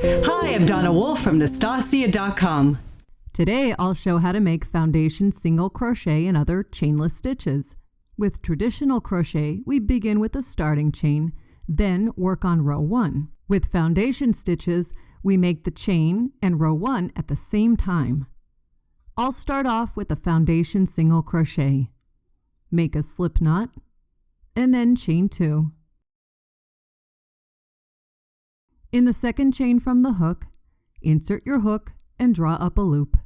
Hi, I'm Donna Wolfe from Naztazia.com. Today I'll show how to make foundation single crochet and other chainless stitches. With traditional crochet, we begin with the starting chain, then work on row 1. With foundation stitches, we make the chain and row 1 at the same time. I'll start off with the foundation single crochet. Make a slip knot, and then chain 2. In the second chain from the hook, insert your hook and draw up a loop.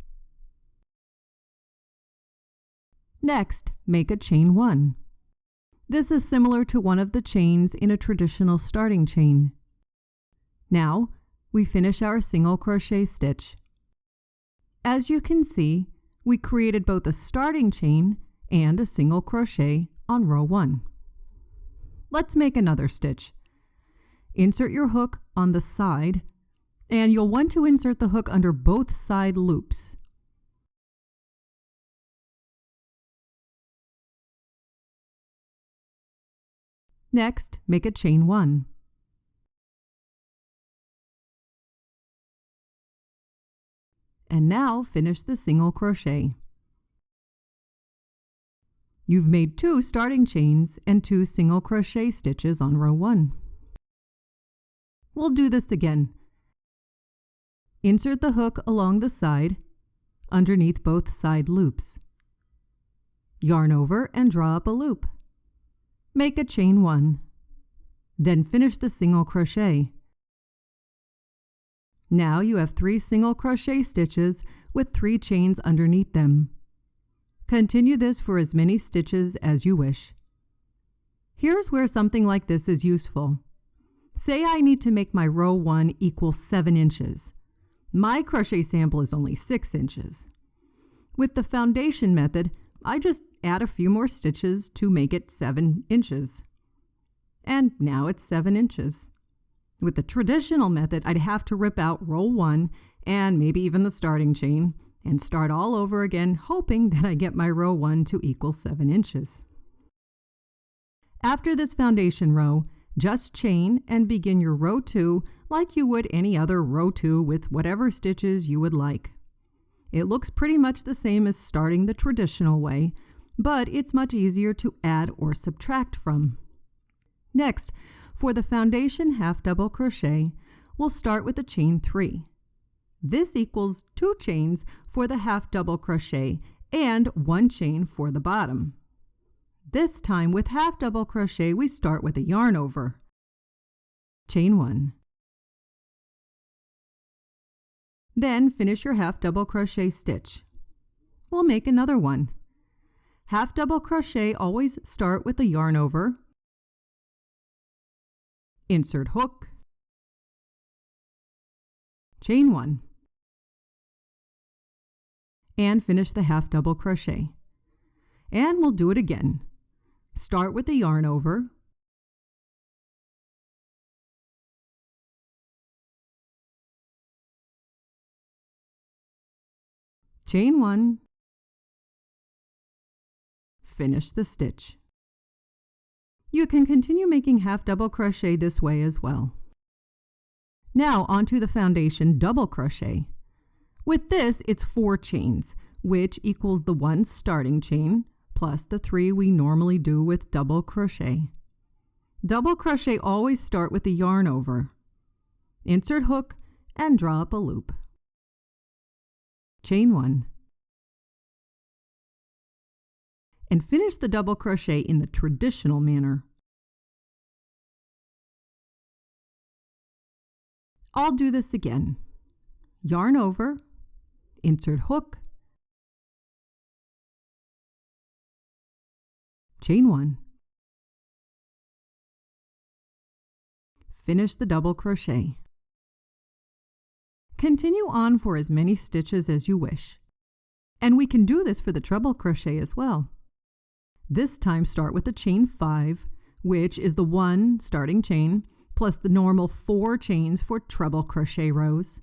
Next, make a chain 1. This is similar to one of the chains in a traditional starting chain. Now, we finish our single crochet stitch. As you can see, we created both a starting chain and a single crochet on row 1. Let's make another stitch. Insert your hook on the side, and you'll want to insert the hook under both side loops. Next, make a chain 1. And now finish the single crochet. You've made 2 starting chains and 2 single crochet stitches on row 1. We'll do this again. Insert the hook along the side, underneath both side loops. Yarn over and draw up a loop. Make a chain 1. Then finish the single crochet. Now you have 3 single crochet stitches with 3 chains underneath them. Continue this for as many stitches as you wish. Here's where something like this is useful. Say I need to make my row 1 equal 7 inches. My crochet sample is only 6 inches. With the foundation method, I just add a few more stitches to make it 7 inches. And now it's 7 inches. With the traditional method, I'd have to rip out row 1 and maybe even the starting chain and start all over again, hoping that I get my row 1 to equal 7 inches. After this foundation row, just chain and begin your row 2 like you would any other row 2 with whatever stitches you would like. It looks pretty much the same as starting the traditional way, but it's much easier to add or subtract from. Next, for the foundation half double crochet, we'll start with a chain 3. This equals 2 chains for the half double crochet and 1 chain for the bottom. This time with half double crochet, we start with a yarn over. Chain 1. Then finish your half double crochet stitch. We'll make another one. Half double crochet, always start with a yarn over. Insert hook. Chain 1. And finish the half double crochet. And we'll do it again. Start with the yarn over. Chain 1. Finish the stitch. You can continue making half double crochet this way as well. Now onto the foundation double crochet. With this, it's 4 chains, which equals the 1 starting chain plus the 3 we normally do with double crochet. Double crochet, always start with the yarn over. Insert hook and draw up a loop. Chain 1. And finish the double crochet in the traditional manner. I'll do this again. Yarn over, insert hook, chain 1. Finish the double crochet. Continue on for as many stitches as you wish. And we can do this for the treble crochet as well. This time start with the chain 5, which is the 1 starting chain, plus the normal 4 chains for treble crochet rows.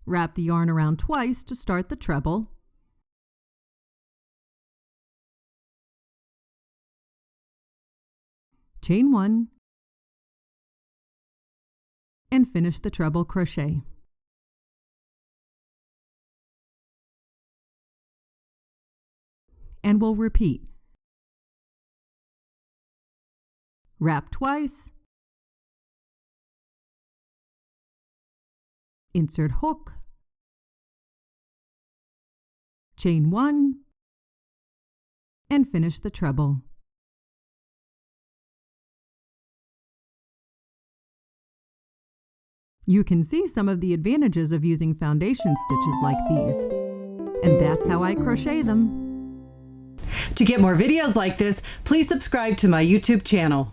Wrap the yarn around twice to start the treble. Chain 1. and finish the treble crochet. And we'll repeat. Wrap twice, insert hook, chain 1, and finish the treble. You can see some of the advantages of using foundation stitches like these, and that's how I crochet them. To get more videos like this, please subscribe to my YouTube channel.